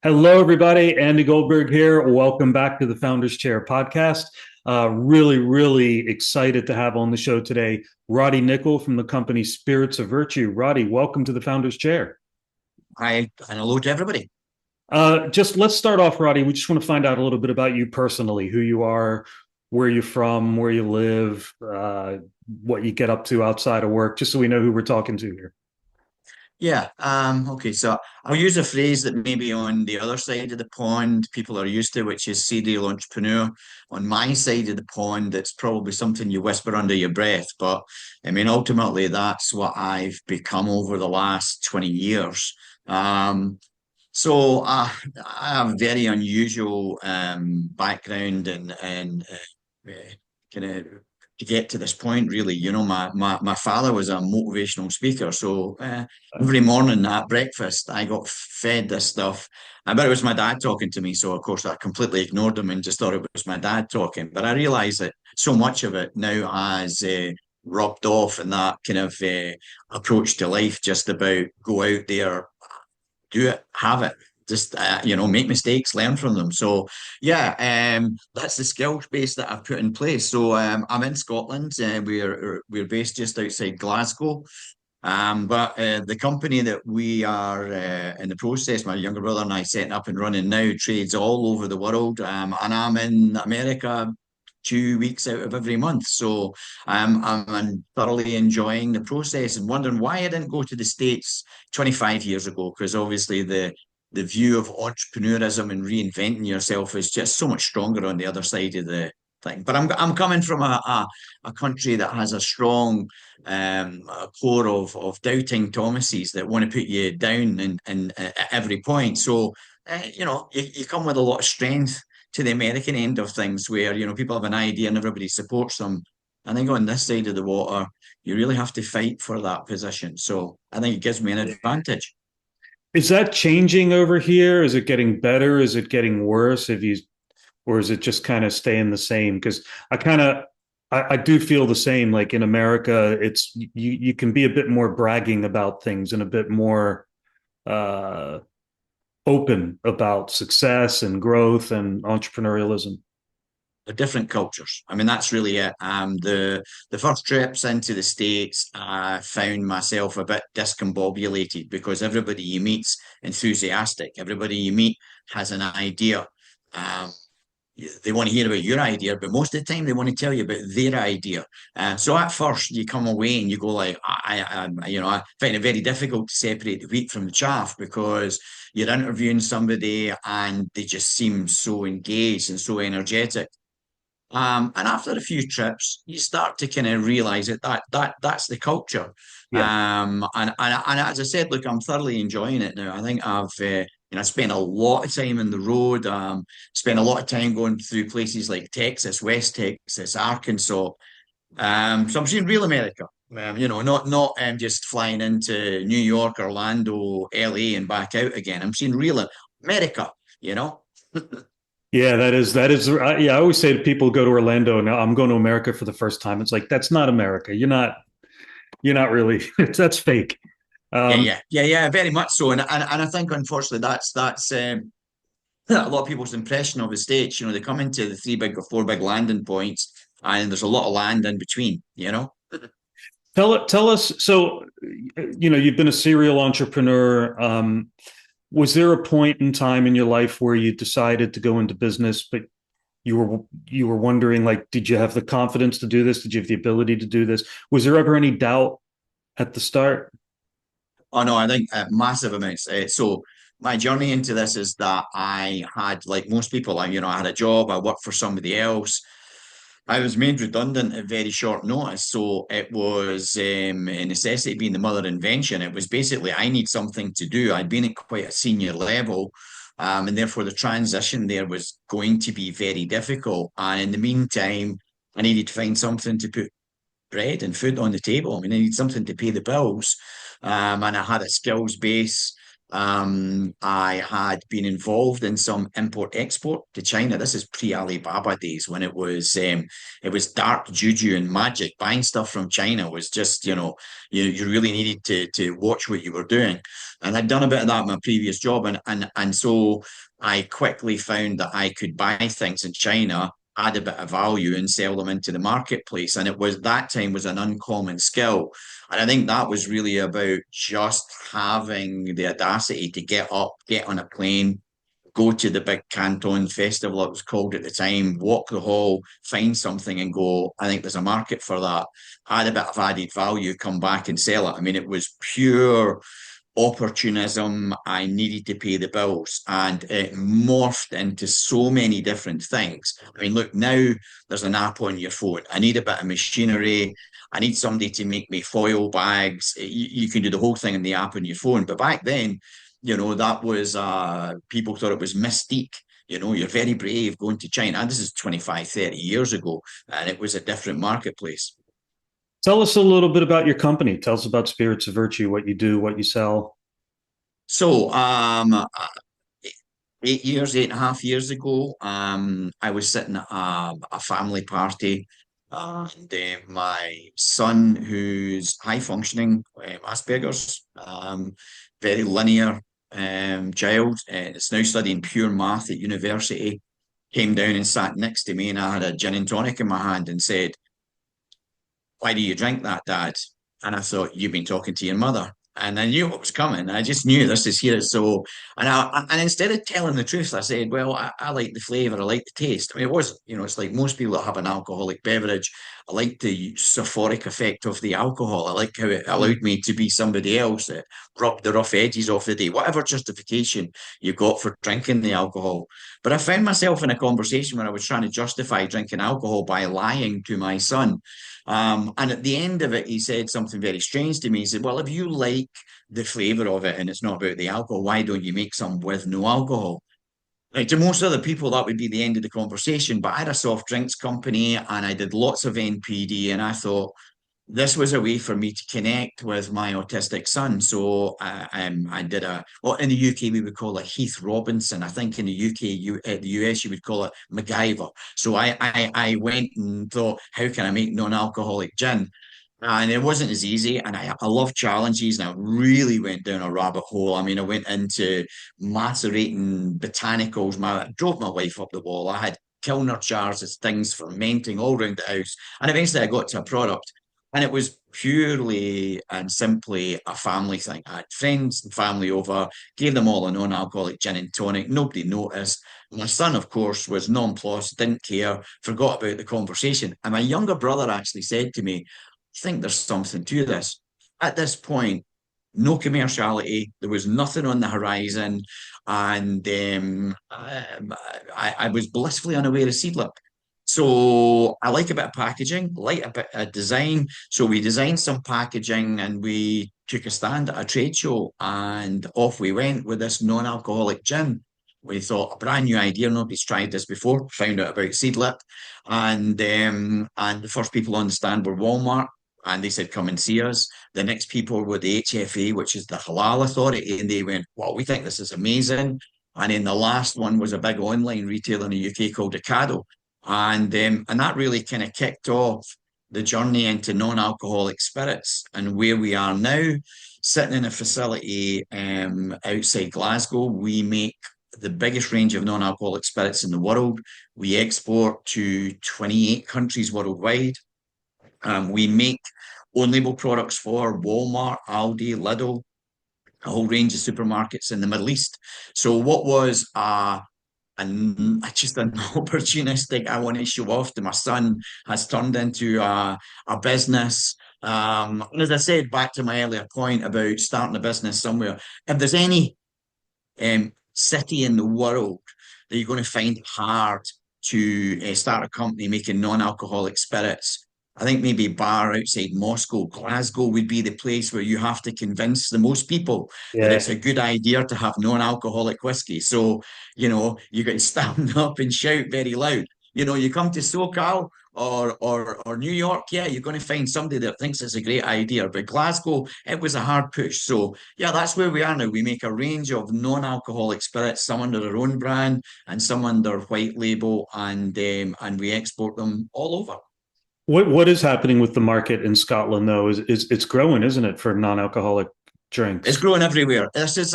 Hello, everybody. Andy Goldberg here. Welcome back to the Founders Chair podcast. Really excited to have on the show today Roddy Nicol from the company Spirits of Virtue. Roddy, welcome to the Founders Chair. Hi, and hello to everybody. Just let's start off, Roddy. We just want to find out a little bit about you personally, who you are, where you're from, where you live, what you get up to outside of work, just so we know who we're talking to here. Okay, so I'll use a phrase that maybe on the other side of the pond people are used to, which is serial entrepreneur. On my side of the pond, it's probably something you whisper under your breath, but I mean, ultimately, that's what I've become over the last 20 years. Um, I have a very unusual background and kind of to get to this point, really. My father was a motivational speaker. Every morning at breakfast, I got fed this stuff. I bet it was my dad talking to me. So, of course, I completely ignored him and just thought it was my dad talking. But I realized that so much of it now has rubbed off in that kind of approach to life, just about go out there, do it, have it. Just make mistakes, learn from them. That's the skills base that I've put in place. I'm in Scotland. We're based just outside Glasgow. But The company that we are in the process, my younger brother and I setting up and running now, trades all over the world. And I'm in America 2 weeks out of every month. I'm thoroughly enjoying the process and wondering why I didn't go to the States 25 years ago, because obviously the view of entrepreneurism and reinventing yourself is just so much stronger on the other side of the thing. But I'm coming from a country that has a strong a core of doubting Thomases that want to put you down at every point. You come with a lot of strength to the American end of things, where people have an idea and everybody supports them. I think on this side of the water, you really have to fight for that position. So I think it gives me an advantage. Is that changing over here? Is it getting better? Is it getting worse? Or is it just kind of staying the same? Because I do feel the same. Like in America, it's you can be a bit more bragging about things and a bit more uh, open about success and growth and entrepreneurialism. The different cultures. I mean, that's really it. The first trips into the States, I found myself a bit discombobulated because everybody you meet's enthusiastic. Everybody you meet has an idea. Um, they want to hear about your idea, but most of the time they want to tell you about their idea. So at first you come away and you go like, I find it very difficult to separate the wheat from the chaff, because you're interviewing somebody and they just seem so engaged and so energetic. And after a few trips, you start to kind of realize that's the culture. Yeah. And as I said, look, I'm thoroughly enjoying it now. I think I've spent a lot of time on the road. Spent a lot of time going through places like Texas, West Texas, Arkansas. So I'm seeing real America. Not just flying into New York, Orlando, LA, and back out again. I'm seeing real America. You know. Yeah, yeah, I always say to people go to Orlando. Now I'm going to America for the first time. It's like, that's not America. You're not really, that's fake. Um, Yeah, very much so. And I think unfortunately that's a lot of people's impression of the States. They come into the three big or four big landing points, and there's a lot of land in between. tell us, so, you've been a serial entrepreneur. Was there a point in time in your life where you decided to go into business, but you were wondering, like, did you have the confidence to do this? Did you have the ability to do this? Was there ever any doubt at the start? Oh no, I think massive amounts. So my journey into this is that I had, like most people, I had a job, I worked for somebody else. I was made redundant at very short notice, so it was a necessity being the mother of invention. It was basically I need something to do. I'd been at quite a senior level, and therefore the transition there was going to be very difficult. And in the meantime, I needed to find something to put bread and food on the table. I mean, I need something to pay the bills. And I had a skills base. I had been involved in some import export to China. This is pre-Alibaba days when it was dark juju and magic. Buying stuff from China was just, you really needed to watch what you were doing. And I'd done a bit of that in my previous job, and so I quickly found that I could buy things in China, add a bit of value, and sell them into the marketplace. And it was that time was an uncommon skill. And I think that was really about just having the audacity to get up, get on a plane, go to the big Canton festival, it was called at the time, walk the hall, find something and go, I think there's a market for that. Add a bit of added value, come back and sell it. I mean, it was pure opportunism. I needed to pay the bills, and it morphed into so many different things. I mean, look, now there's an app on your phone. I need a bit of machinery. I need somebody to make me foil bags. You can do the whole thing in the app on your phone. But back then, that was, people thought it was mystique. You're very brave going to China. And this is 25, 30 years ago, and it was a different marketplace. Tell us a little bit about your company. Tell us about Spirits of Virtue, what you do, what you sell. So, 8 years, 8.5 years ago, I was sitting at a family party, and my son, who's high functioning, Asperger's, very linear child, is now studying pure math at university, came down and sat next to me, and I had a gin and tonic in my hand and said, "Why do you drink that, Dad?" And I thought, "You've been talking to your mother." And I knew what was coming. I just knew this is here. So, and instead of telling the truth, I said, "Well, I like the flavor. I like the taste." I mean, it was, it's like most people that have an alcoholic beverage. I like the euphoric effect of the alcohol. I like how it allowed me to be somebody else. It rubbed the rough edges off the day, whatever justification you got for drinking the alcohol. But I found myself in a conversation where I was trying to justify drinking alcohol by lying to my son. And at the end of it, he said something very strange to me. He said, "Well, if you like the flavor of it and it's not about the alcohol, why don't you make some with no alcohol?" Like to most other people, that would be the end of the conversation. But I had a soft drinks company and I did lots of NPD, and I thought, this was a way for me to connect with my autistic son. So I did well, in the UK, we would call it Heath Robinson. I think in the UK, the US, you would call it MacGyver. So I went and thought, how can I make non-alcoholic gin? And it wasn't as easy. And I love challenges. And I really went down a rabbit hole. I mean, I went into macerating botanicals. I drove my wife up the wall. I had Kilner jars of things fermenting all around the house. And eventually I got to a product. And it was purely and simply a family thing. I had friends and family over, gave them all a non-alcoholic gin and tonic. Nobody noticed. My son, of course, was nonplussed, didn't care, forgot about the conversation. And my younger brother actually said to me, "I think there's something to this." At this point, no commerciality. There was nothing on the horizon, and I was blissfully unaware of Seedlip. So I like a bit of packaging, like a bit of design. So we designed some packaging and we took a stand at a trade show and off we went with this non-alcoholic gin. We thought a brand new idea, nobody's tried this before, found out about Seedlip. And the first people on the stand were Walmart. And they said, "Come and see us." The next people were the HFA, which is the Halal Authority. And they went, "Well, we think this is amazing." And then the last one was a big online retailer in the UK called Ocado. And that really kind of kicked off the journey into non-alcoholic spirits and where we are now, sitting in a facility outside Glasgow. We make the biggest range of non-alcoholic spirits in the world. We export to 28 countries worldwide. We make own label products for Walmart, Aldi, Lidl, a whole range of supermarkets in the Middle East. So what was and just an opportunistic, I want to show off to my son, has turned into a business. And as I said, back to my earlier point about starting a business somewhere, if there's any city in the world that you're going to find it hard to start a company making non-alcoholic spirits, I think maybe bar outside Moscow, Glasgow would be the place where you have to convince the most people that Yeah. it's a good idea to have non-alcoholic whiskey. So, you got to stand up and shout very loud. You come to SoCal, or New York, yeah, you're going to find somebody that thinks it's a great idea. But Glasgow, it was a hard push. So yeah, that's where we are now. We make a range of non-alcoholic spirits, some under our own brand and some under white label, and we export them all over. What is happening with the market in Scotland though? Is it's growing, isn't it, for non-alcoholic It's drinks? growing everywhere. This is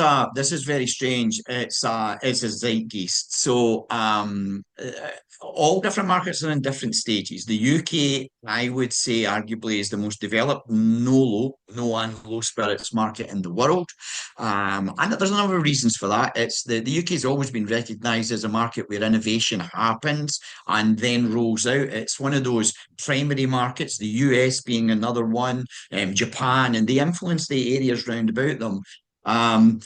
very strange. It's a zeitgeist. So all different markets are in different stages. The UK, I would say, arguably is the most developed no and low spirits market in the world. And there's a number of reasons for that. It's the UK has always been recognised as a market where innovation happens and then rolls out. It's one of those primary markets. The US being another one, Japan, and they influence the areas round about them. Um,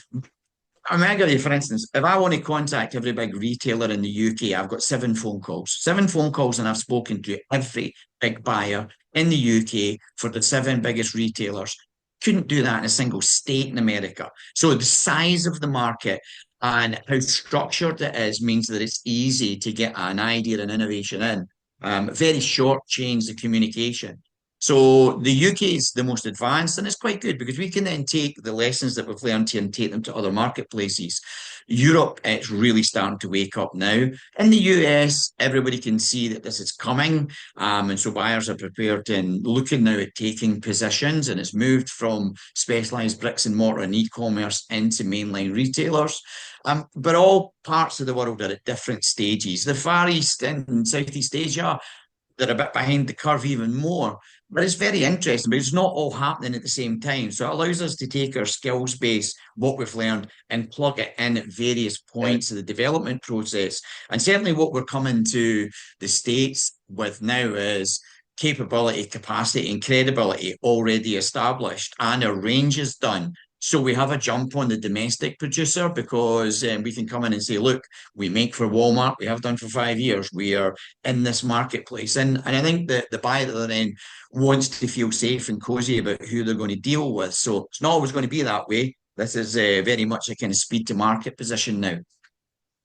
I mean, I give you, for instance, if I want to contact every big retailer in the UK, I've got 7 phone calls, and I've spoken to every big buyer in the UK for the 7 biggest retailers. Couldn't do that in a single state in America. So the size of the market and how structured it is means that it's easy to get an idea and innovation in. Very short chains of communication. So the UK is the most advanced, and it's quite good because we can then take the lessons that we've learned here and take them to other marketplaces. Europe, it's really starting to wake up now. In the US, everybody can see that this is coming, and so buyers are prepared and looking now at taking positions, and it's moved from specialised bricks and mortar and e-commerce into mainline retailers. But all parts of the world are at different stages. The Far East and Southeast Asia, they're a bit behind the curve even more. But it's very interesting, but it's not all happening at the same time. So it allows us to take our skills base, what we've learned, and plug it in at various points of the development process. And certainly what we're coming to the States with now is capability, capacity, and credibility already established, and our range is done. So we have a jump on the domestic producer because we can come in and say, look, we make for Walmart, we have done for 5 years, we are in this marketplace. And I think that the buyer then wants to feel safe and cozy about who they're going to deal with. So it's not always going to be that way. This is very much a kind of speed to market position now.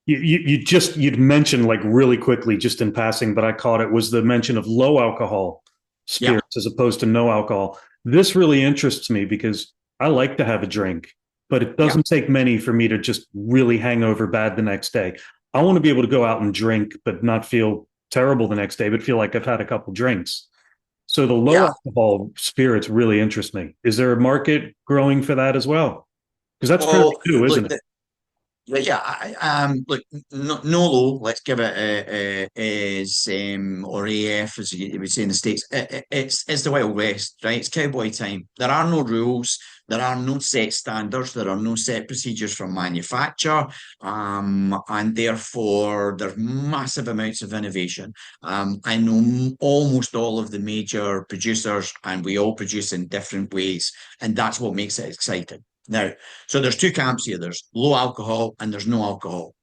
You'd mentioned like really quickly, just in passing, but I caught it, was the mention of low alcohol Yeah, spirits as opposed to no alcohol. This really interests me because I like to have a drink, but it yeah. doesn't take many for me to just really hang over bad the next day. I want to be able to go out and drink, but not feel terrible the next day, but feel like I've had a couple drinks. So the low Yeah. alcohol spirits really interest me. Is there a market growing for that as well? Because that's fairly Well, new, isn't look, it? yeah, look, Nolo, let's give it is or AF as you would say in the States. It's the Wild West, right? It's cowboy time. There are no rules. There are no set standards. There are no set procedures for manufacture, and therefore there are massive amounts of innovation. I know almost all of the major producers, and we all produce in different ways, and that's what makes it exciting. Now, so there's two camps here. There's low alcohol and there's no alcohol.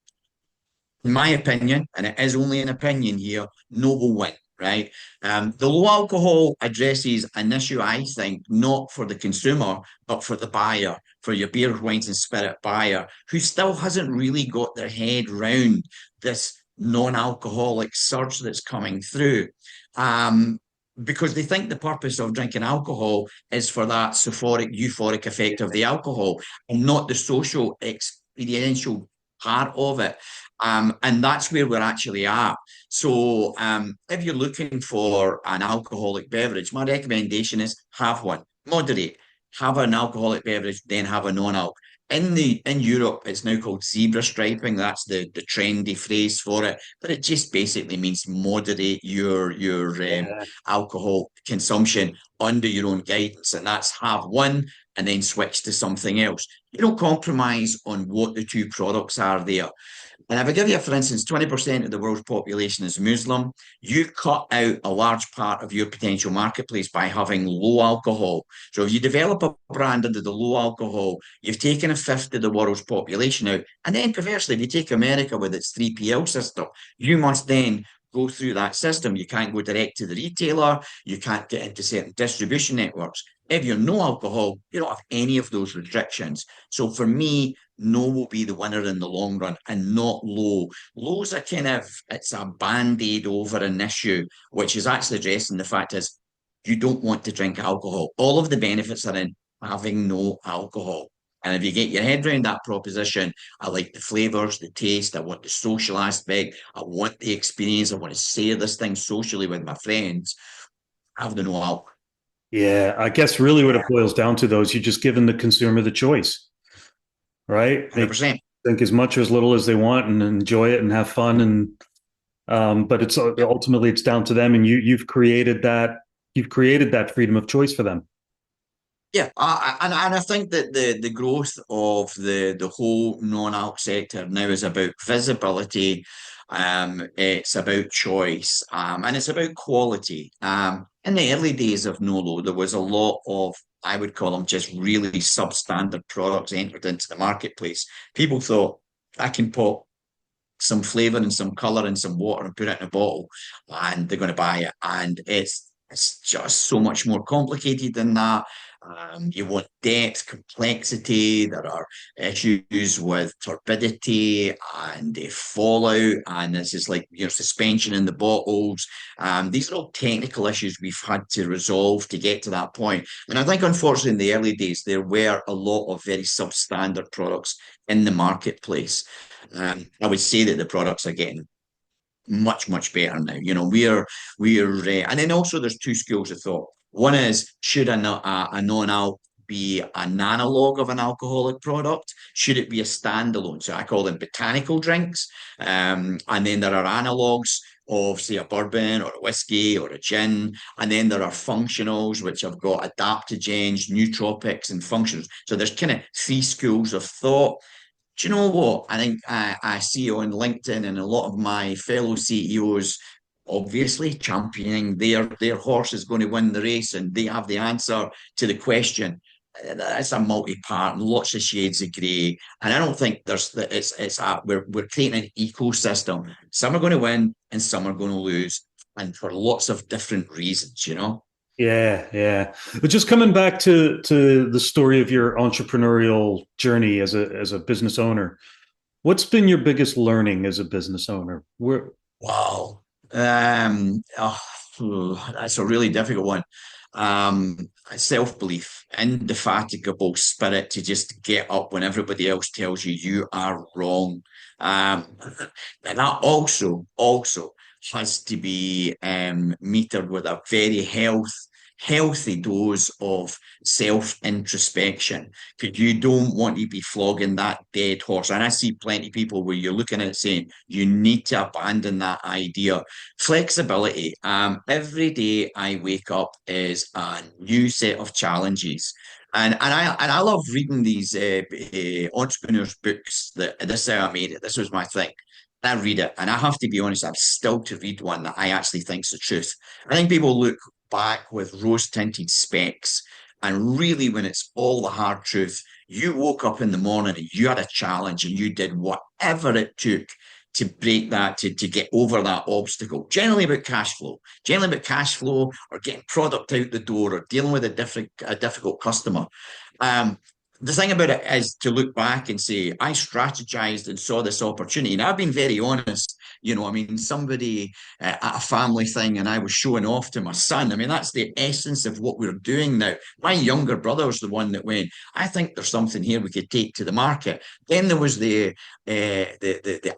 In my opinion, and it is only an opinion here, no will win, right? The low alcohol addresses an issue, I think, not for the consumer, but for the buyer, for your beer, wines, and spirit buyer, who still hasn't really got their head round this non-alcoholic surge that's coming through. Because they think the purpose of drinking alcohol is for that euphoric effect of the alcohol and not the social experiential part of it. And that's where we're actually at. So if you're looking for an alcoholic beverage, my recommendation is have one, moderate, have an alcoholic beverage, then have a non-alc. In Europe, it's now called zebra striping. That's the trendy phrase for it, but it just basically means moderate your alcohol consumption under your own guidance, and that's have one and then switch to something else. You don't compromise on what the two products are there. And if I give you, for instance, 20% of the world's population is Muslim, you cut out a large part of your potential marketplace by having low alcohol. So if you develop a brand under the low alcohol, you've taken a fifth of the world's population out. And then conversely, if you take America with its 3PL system, you must then go through that system. You can't go direct to the retailer. You can't get into certain distribution networks. If you're no alcohol, you don't have any of those restrictions. So for me, no will be the winner in the long run and not low. Low's a kind of, it's a band-aid over an issue, which is actually addressing the fact is you don't want to drink alcohol. All of the benefits are in having no alcohol. And if you get your head around that proposition, I like the flavors, the taste, I want the social aspect, I want the experience, I want to share this thing socially with my friends, have the no alcohol. Yeah, I guess really what it boils down to, though, is you're just giving the consumer the choice, right? They 100%. drink as much or as little as they want and enjoy it and have fun. And but it's ultimately it's down to them, and you've created that freedom of choice for them. Yeah, and I think that the growth of the whole non-alc sector now is about visibility, it's about choice, and it's about quality. In the early days of Nolo, there was a lot of, I would call them just really substandard products entered into the marketplace. People thought, I can put some flavor and some color and some water and put it in a bottle, and they're going to buy it. And it's just so much more complicated than that. You want depth, complexity. There are issues with turbidity and fallout, and this is like suspension in the bottles. These are all technical issues we've had to resolve to get to that point. And I think, unfortunately, in the early days, there were a lot of very substandard products in the marketplace. I would say that the products are getting much, much better now. And then also there's two schools of thought. One is, should a non-alc be an analog of an alcoholic product? Should it be a standalone? So I call them botanical drinks. And then there are analogs of, say, a bourbon or a whiskey or a gin. And then there are functionals, which have got adaptogens, nootropics, and functionals. So there's kind of three schools of thought. Do you know what? I think I see on LinkedIn and a lot of my fellow CEOs obviously championing their horse is going to win the race and they have the answer to the question. It's a multi-part, lots of shades of grey, and I don't think we're creating an ecosystem. Some are going to win and some are going to lose, and for lots of different reasons. Yeah, yeah. But just coming back to the story of your entrepreneurial journey as a business owner, what's been your biggest learning as a business owner? Where Wow. That's a really difficult one. Self-belief, indefatigable spirit to just get up when everybody else tells you you are wrong. And that also has to be metered with a very healthy dose of self-introspection, because you don't want to be flogging that dead horse. And I see plenty of people where you're looking at it saying you need to abandon that idea. Flexibility. Every day I wake up is a new set of challenges. And I love reading these entrepreneurs' books. This is how I made it. This was my thing. I read it, and I have to be honest, I'm still to read one that I actually think is the truth. I think people look back with rose-tinted specs, and really, when it's all the hard truth, you woke up in the morning and you had a challenge and you did whatever it took to break that, to get over that obstacle. Generally about cash flow, or getting product out the door, or dealing with a difficult customer. The thing about it is to look back and say, I strategized and saw this opportunity. And I've been very honest. I mean, somebody at a family thing, and I was showing off to my son. I mean, that's the essence of what we're doing now. My younger brother was the one that went, I think there's something here we could take to the market. Then there was the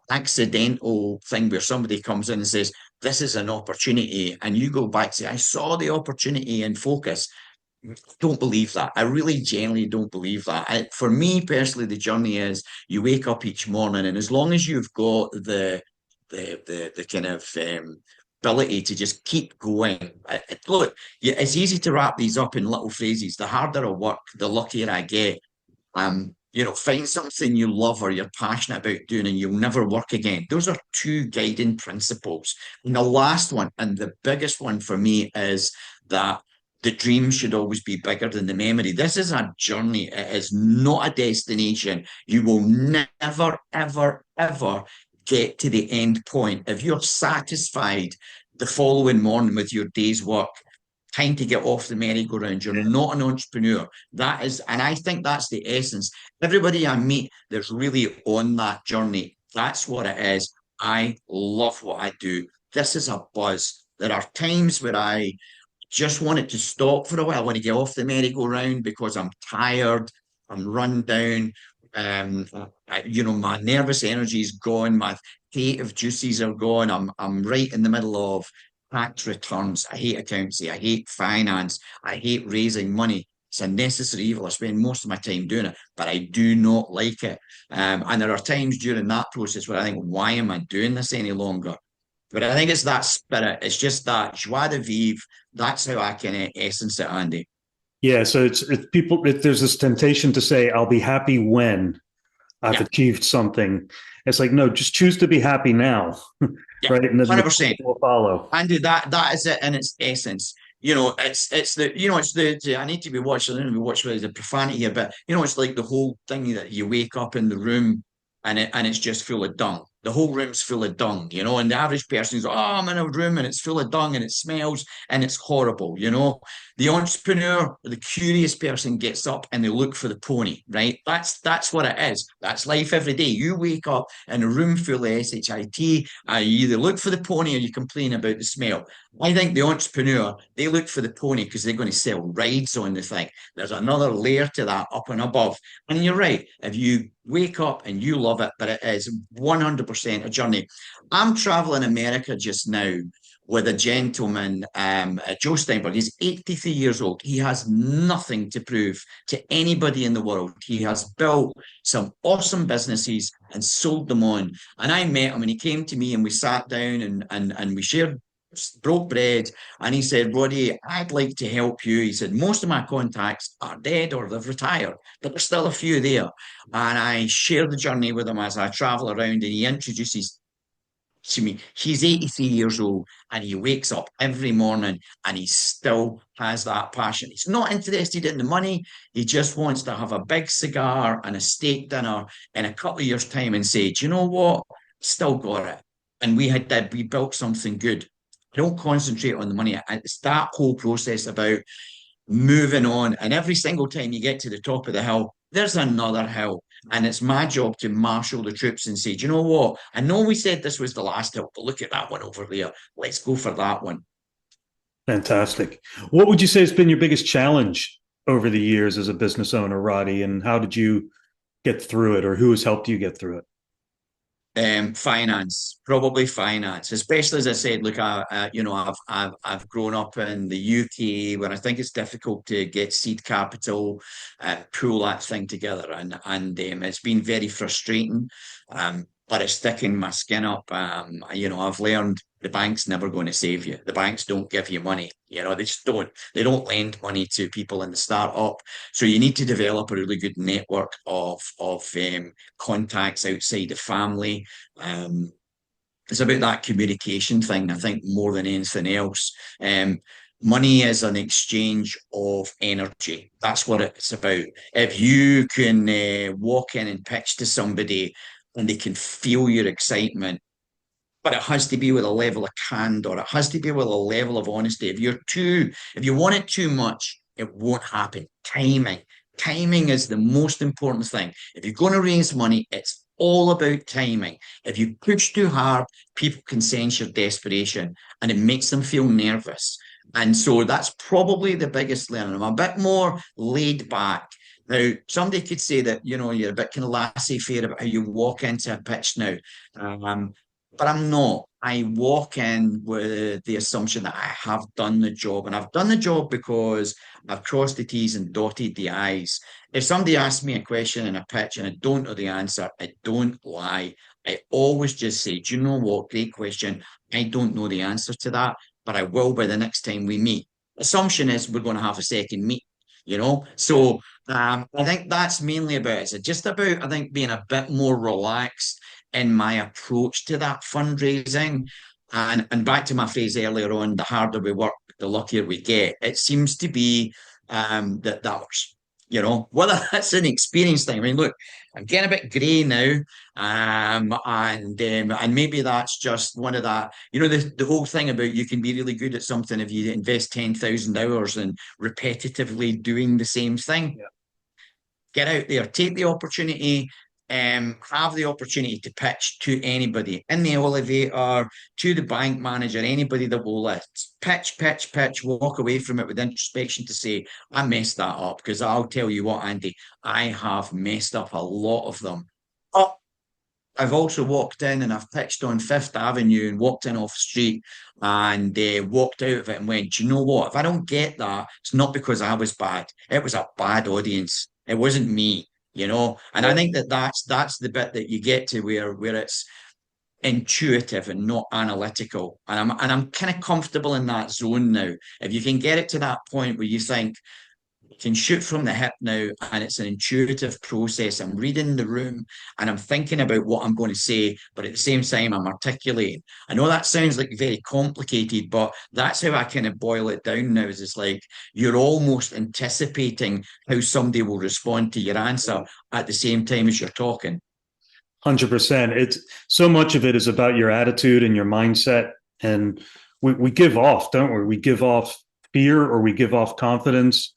accidental thing where somebody comes in and says, this is an opportunity. And you go back and say, I saw the opportunity in focus. Don't believe that. I really genuinely don't believe that. For me personally, the journey is you wake up each morning, and as long as you've got the kind of ability to just keep going. Look, it's easy to wrap these up in little phrases. The harder I work, the luckier I get. Find something you love or you're passionate about doing, and you'll never work again. Those are two guiding principles. And the last one, and the biggest one for me, is that the dream should always be bigger than the memory. This is a journey. It is not a destination. You will never, ever, ever get to the end point, if you're satisfied the following morning with your day's work, time to get off the merry-go-round. You're not an entrepreneur. That is, and I think that's the essence. Everybody I meet that's really on that journey, that's what it is. I love what I do. This is a buzz. There are times where I just want it to stop for a while. I want to get off the merry-go-round because I'm tired, I'm run down. My nervous energy is gone. My creative juices are gone. I'm right in the middle of tax returns. I hate accountancy. I hate finance. I hate raising money. It's a necessary evil. I spend most of my time doing it, but I do not like it. And there are times during that process where I think, why am I doing this any longer? But I think it's that spirit. It's just that joie de vivre. That's how I can essence it, Andy. Yeah, so it's people. There's this temptation to say, "I'll be happy when I've Yeah, achieved something." It's like, no, just choose to be happy now, yeah, right? And then the 100%. will follow. Andy, that is it in its essence. I need to be watching. I don't know if we watch the profanity here, but it's like the whole thing that you wake up in the room and it's just full of dung. The whole room's full of dung, and the average person's like, oh, I'm in a room and it's full of dung and it smells and it's horrible. The entrepreneur, the curious person gets up and they look for the pony, right? That's what it is. That's life every day. You wake up in a room full of shit. You either look for the pony or you complain about the smell. I think the entrepreneur, they look for the pony because they're going to sell rides on the thing. There's another layer to that up and above. And you're right. If you wake up and you love it, but it is 100% a journey. I'm traveling America just now with a gentleman, Joe Steinberg. He's 83 years old. He has nothing to prove to anybody in the world. He has built some awesome businesses and sold them on. And I met him and he came to me and we sat down and we shared broke bread. And he said, Roddy, I'd like to help you. He said, most of my contacts are dead or they've retired, but there's still a few there. And I share the journey with him as I travel around and he introduces to me. He's 83 years old and he wakes up every morning and he still has that passion. He's not interested in the money. He just wants to have a big cigar and a steak dinner in a couple of years' time and say, do you know what? Still got it. And we built something good. I don't concentrate on the money. It's that whole process about moving on. And every single time you get to the top of the hill, there's another hill. And it's my job to marshal the troops and say, do you know what? I know we said this was the last hill, but look at that one over there. Let's go for that one. Fantastic. What would you say has been your biggest challenge over the years as a business owner, Roddy? And how did you get through it, or who has helped you get through it? Finance, probably finance, especially as I said. Look, I've grown up in the UK where I think it's difficult to get seed capital, pull that thing together, and it's been very frustrating. But it's sticking my skin up. I've learned the bank's never going to save you. The banks don't give you money. They just don't. They don't lend money to people in the startup. So you need to develop a really good network of contacts outside the family. It's about that communication thing, I think, more than anything else. Money is an exchange of energy. That's what it's about. If you can walk in and pitch to somebody and they can feel your excitement, but it has to be with a level of candor. It has to be with a level of honesty. If you want it too much, it won't happen. Timing is the most important thing. If you're going to raise money, it's all about timing. If you push too hard, people can sense your desperation and it makes them feel nervous. And so that's probably the biggest learning. I'm a bit more laid back. Now, somebody could say that, you're a bit kind of laissez-faire about how you walk into a pitch now. But I'm not. I walk in with the assumption that I have done the job. And I've done the job because I've crossed the T's and dotted the I's. If somebody asks me a question in a pitch and I don't know the answer, I don't lie. I always just say, do you know what? Great question. I don't know the answer to that, but I will by the next time we meet. Assumption is we're going to have a second meet, So I think that's mainly about it. It's just about, I think, being a bit more relaxed in my approach to that fundraising. And back to my phrase earlier on, the harder we work, the luckier we get. It seems to be that whether that's an experience thing. I mean, look, I'm getting a bit grey now, and maybe that's just one of that. The whole thing about you can be really good at something if you invest 10,000 hours in repetitively doing the same thing. Get out there, take the opportunity, have the opportunity to pitch to anybody in the elevator, to the bank manager, anybody that will list. Pitch, pitch, pitch, walk away from it with introspection to say, I messed that up. Because I'll tell you what, Andy, I have messed up a lot of them. But I've also walked in and I've pitched on Fifth Avenue and walked in off the street and walked out of it and went, do you know what? If I don't get that, it's not because I was bad. It was a bad audience. It wasn't me. And I think that that's the bit that you get to where it's intuitive and not analytical. And I'm kind of comfortable in that zone now. If you can get it to that point where you think, can shoot from the hip now, and it's an intuitive process. I'm reading the room and I'm thinking about what I'm going to say, but at the same time, I'm articulating. I know that sounds like very complicated, but that's how I kind of boil it down now. Is it's like you're almost anticipating how somebody will respond to your answer at the same time as you're talking. 100%. It's so much of it is about your attitude and your mindset. And we give off, don't we? We give off fear or we give off confidence.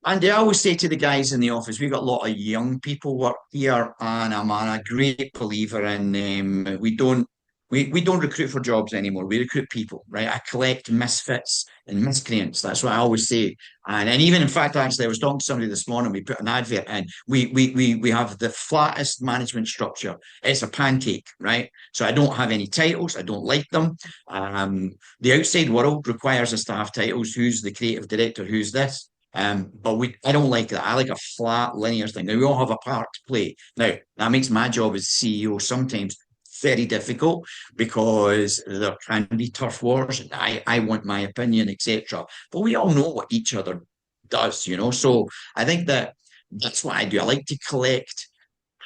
And I always say to the guys in the office, we've got a lot of young people work here, and I'm a great believer in we don't recruit for jobs anymore. We recruit people, right? I collect misfits and miscreants. That's what I always say. And even in fact, actually, I was talking to somebody this morning. We put an advert in. We have the flattest management structure. It's a pancake, right? So I don't have any titles. I don't like them. The outside world requires us to have titles. Who's the creative director? Who's this? But I don't like that. I like a flat linear thing. Now we all have a part to play. Now that makes my job as CEO sometimes very difficult because there can be turf wars. And I want my opinion, etc. But we all know what each other does. So I think that's what I do. I like to collect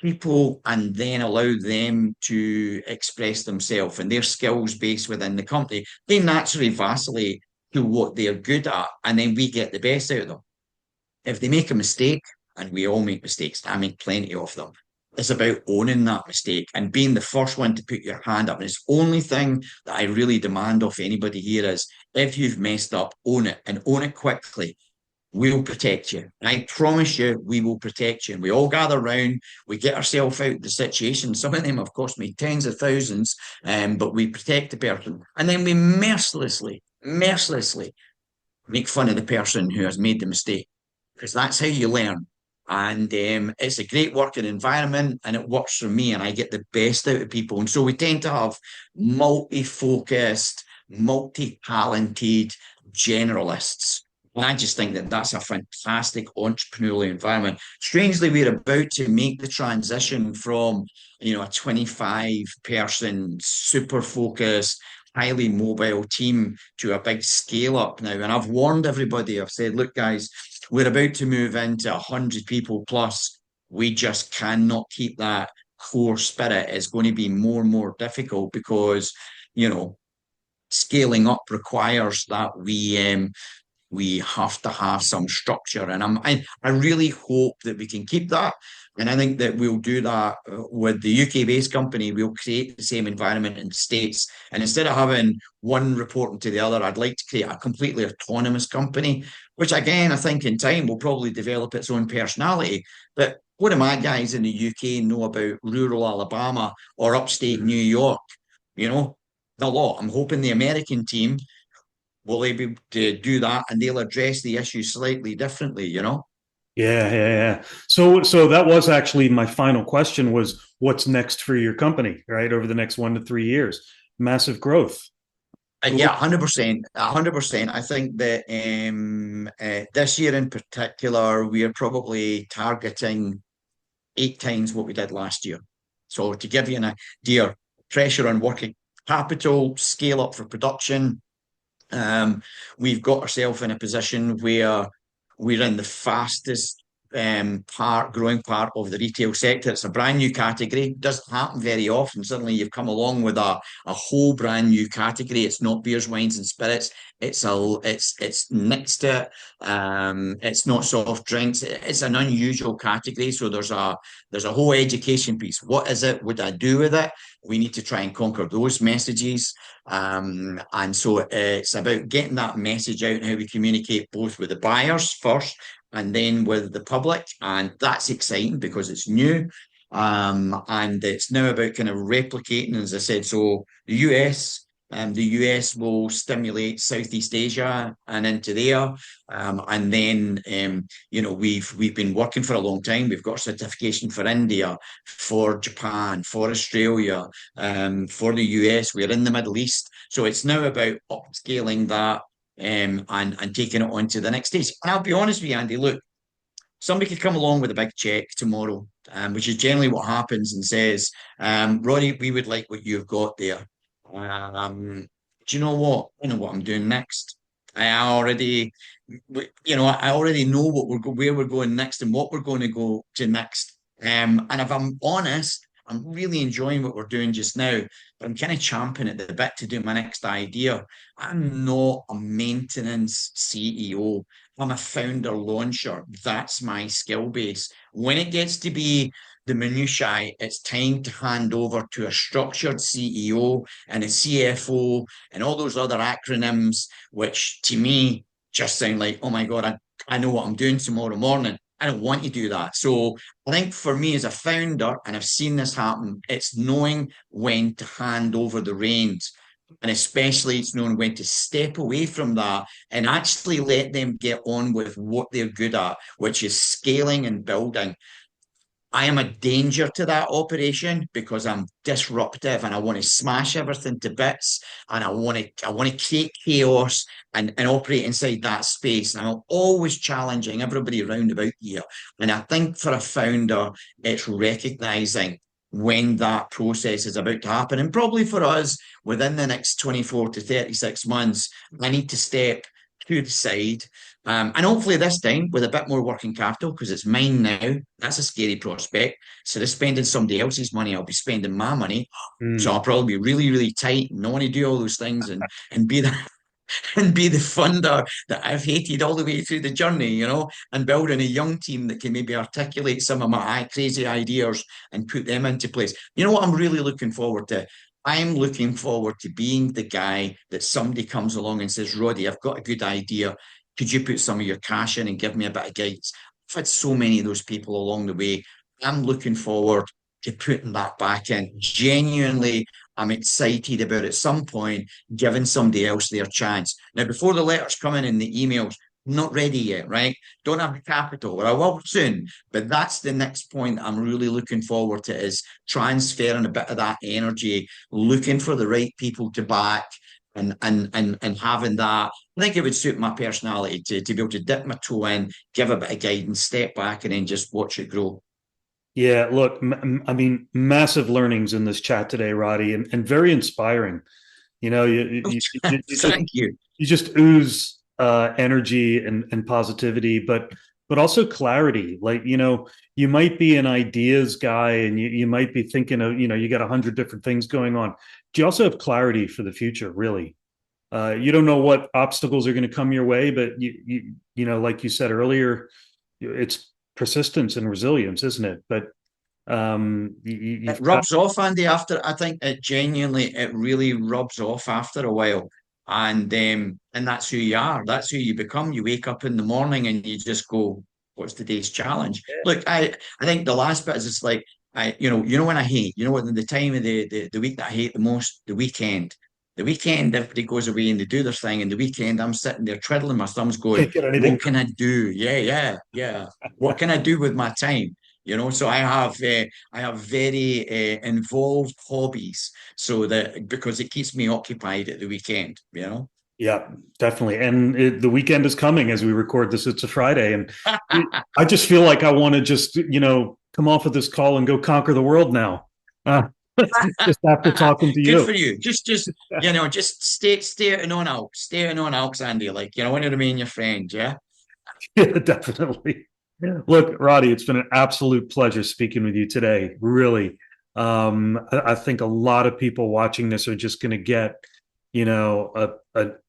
people and then allow them to express themselves and their skills base within the company. They naturally vacillate to what they're good at, and then we get the best out of them. If they make a mistake, and we all make mistakes, I make plenty of them. It's about owning that mistake and being the first one to put your hand up. And it's the only thing that I really demand of anybody here is if you've messed up, own it and own it quickly. We'll protect you. I promise you, we will protect you. And we all gather round, we get ourselves out of the situation. Some of them have cost me tens of thousands, but we protect the person. And then we mercilessly make fun of the person who has made the mistake, because that's how you learn. And it's a great working environment and it works for me, and I get the best out of people. And so we tend to have multi-focused, multi-talented generalists. And I just think that that's a fantastic entrepreneurial environment. Strangely, we're about to make the transition from, a 25 person, super focused, highly mobile team to a big scale up now. And I've warned everybody, I've said, look, guys, we're about to move into 100 people plus. We just cannot keep that core spirit. It's going to be more and more difficult because, scaling up requires that we have to have some structure. And I really hope that we can keep that. And I think that we'll do that with the UK-based company. We'll create the same environment in the States. And instead of having one reporting to the other, I'd like to create a completely autonomous company, which again, I think in time will probably develop its own personality. But what do my guys in the UK know about rural Alabama or upstate New York? A lot. I'm hoping the American team will able to do that, and they'll address the issue slightly differently. Yeah. So that was actually my final question was what's next for your company, right? Over the next 1 to 3 years, massive growth. Yeah, 100%. 100%. I think that this year in particular, we are probably targeting 8 times what we did last year. So to give you an idea, pressure on working capital, scale up for production. We've got ourselves in a position where we're in the fastest growing part of the retail sector. It's a brand new category. Doesn't happen very often. Suddenly you've come along with a whole brand new category. It's not beers, wines, and spirits. It's next to it. It's not soft drinks. It's an unusual category. So there's a whole education piece. What is it? What do I do with it? We need to try and conquer those messages. And so it's about getting that message out and how we communicate both with the buyers first and then with the public. And that's exciting because it's new. And it's now about kind of replicating, as I said, so the US will stimulate Southeast Asia and into there. And then we've been working for a long time. We've got certification for India, for Japan, for Australia, for the US. We're in the Middle East. So it's now about upscaling that and taking it on to the next stage. And I'll be honest with you, Andy, look, somebody could come along with a big check tomorrow, which is generally what happens, and says, Roddy, we would like what you've got there. Do you know what? I know what I'm doing next. I already, I already know where we're going next and what we're going to go to next. And if I'm honest, I'm really enjoying what we're doing just now, but I'm kind of champing at the bit to do my next idea. I'm not a maintenance CEO. I'm a founder launcher. That's my skill base. When it gets to be the minutiae, it's time to hand over to a structured CEO and a CFO and all those other acronyms, which to me just sound like, oh my God, I know what I'm doing tomorrow morning. I don't want to do that. So I think for me as a founder, and I've seen this happen, it's knowing when to hand over the reins. And especially it's knowing when to step away from that and actually let them get on with what they're good at, which is scaling and building. I am a danger to that operation because I'm disruptive and I want to smash everything to bits and I want to create chaos and operate inside that space. And I'm always challenging everybody around about here. And I think for a founder, it's recognizing when that process is about to happen. And probably for us, within the next 24 to 36 months, I need to step to the side. And hopefully this time with a bit more working capital, because it's mine now. That's a scary prospect. So of spending somebody else's money, I'll be spending my money. So I'll probably be really, really tight and not want to do all those things and be the and be the funder that I've hated all the way through the journey, and building a young team that can maybe articulate some of my crazy ideas and put them into place. You know what I'm really looking forward to? I'm looking forward to being the guy that somebody comes along and says, Roddy, I've got a good idea. Could you put some of your cash in and give me a bit of guidance? I've had so many of those people along the way. I'm looking forward to putting that back in. Genuinely, I'm excited about at some point giving somebody else their chance. Now, before the letters come in and the emails, I'm not ready yet, right? Don't have the capital, but I will soon. But that's the next point I'm really looking forward to, is transferring a bit of that energy, looking for the right people to back and having that. I think it would suit my personality to be able to dip my toe in, give a bit of guidance, step back, and then just watch it grow. Yeah, look, I mean, massive learnings in this chat today, Roddy, and very inspiring. Thank you. You just ooze energy and positivity, but also clarity. Like, you might be an ideas guy and you might be thinking of, you got 100 different things going on. Do you also have clarity for the future, really? You don't know what obstacles are going to come your way, but like you said earlier, it's persistence and resilience, isn't it? But it rubs off, Andy. After, I think it really rubs off after a while, and that's who you are. That's who you become. You wake up in the morning and you just go, "What's today's challenge?" Look, I think the last bit is it's like when I hate, what the time of the week that I hate the most, the weekend. The weekend, everybody goes away and they do their thing. And the weekend, I'm sitting there twiddling my thumbs, going, can't get anything. "What can I do? Yeah, yeah, yeah. What can I do with my time?" So I have very involved hobbies, so that because it keeps me occupied at the weekend. Yeah, definitely. And the weekend is coming as we record this. It's a Friday, and I just feel like I want to just come off of this call and go conquer the world now. Just after talking to you. Good for you. Just stay out on Alps. Stay out on Alps, Andy. Want to remain your friend, yeah? Yeah, definitely. Look, Roddy, it's been an absolute pleasure speaking with you today. Really. I think a lot of people watching this are just going to get a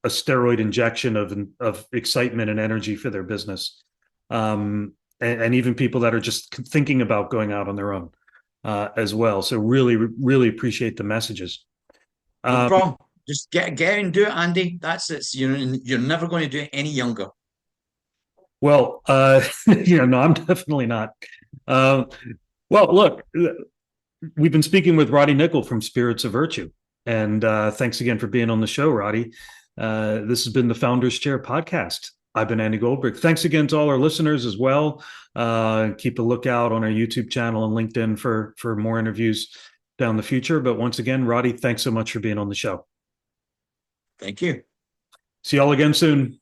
steroid injection of excitement and energy for their business. And even people that are just thinking about going out on their own as well. So really, really appreciate the messages. No Um, problem. Just get and do it, Andy. That's it. You're never going to do it any younger. well, no, I'm definitely not. Um, well, look, we've been speaking with Roddy Nickel from Spirits of Virtue. And thanks again for being on the show, Roddy. This has been the Founders Chair podcast. I've been Andy Goldberg. Thanks again to all our listeners as well. Keep a lookout on our YouTube channel and LinkedIn for more interviews down the future. But once again, Roddy, thanks so much for being on the show. Thank you. See y'all again soon.